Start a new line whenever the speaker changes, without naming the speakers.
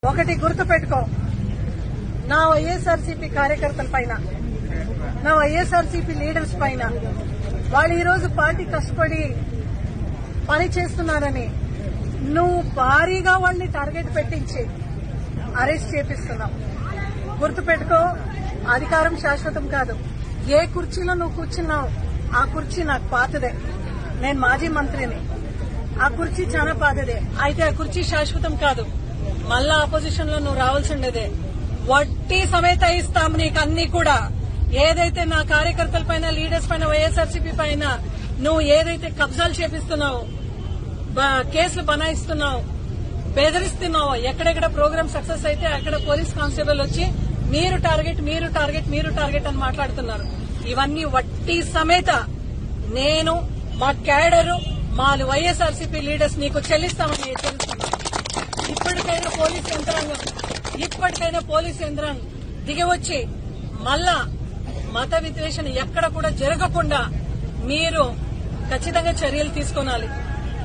ఒకటి గుర్తు పెట్టుకో, నా వైఎస్ఆర్సీపీ కార్యకర్తల పైన, నా వైఎస్ఆర్సీపీ లీడర్స్ పైన వాళ్ళు ఈరోజు పార్టీ కష్టపడి పని చేస్తున్నారని నువ్వు భారీగా వాళ్ళని టార్గెట్ పెట్టించి అరెస్ట్ చేపిస్తున్నావు. గుర్తుపెట్టుకో, అధికారం శాశ్వతం కాదు. ఏ కుర్చీలో నువ్వు కూర్చున్నావు ఆ కుర్చీ నాకు పాతదే. నేను మాజీ మంత్రిని. ఆ కుర్చీ చాలా పాతదే. అయితే ఆ కుర్చీ శాశ్వతం కాదు. మళ్ళా ఆపోజిషన్ లో నువ్వు రావాల్సిండేదే. వడ్డీ సమేత ఇస్తాం నీకు అన్ని కూడా. ఏదైతే నా కార్యకర్తల పైన, లీడర్స్ పైన, వైఎస్ఆర్సీపీ పైన నువ్వు ఏదైతే కబ్జాలు చేపిస్తున్నావు, కేసులు బనాయిస్తున్నావు, బెదిరిస్తున్నావు, ఎక్కడెక్కడ ప్రోగ్రామ్ సక్సెస్ అయితే అక్కడ పోలీస్ కానిస్టేబుల్ వచ్చి మీరు టార్గెట్ మీరు టార్గెట్ మీరు టార్గెట్ అని మాట్లాడుతున్నారు. ఇవన్నీ వడ్డీ సమేత నేను, మా క్యాడరు, మా వైఎస్ఆర్సీపీ లీడర్స్ నీకు చెల్లిస్తామని హెచ్చరిస్తున్నాను. ఇప్పటికైనా పోలీస్ యంత్రాంగం దిగివచ్చి మళ్ళా మత విద్వేషణ ఎక్కడ కూడా జరగకుండా మీరు ఖచ్చితంగా చర్యలు తీసుకోవాలి.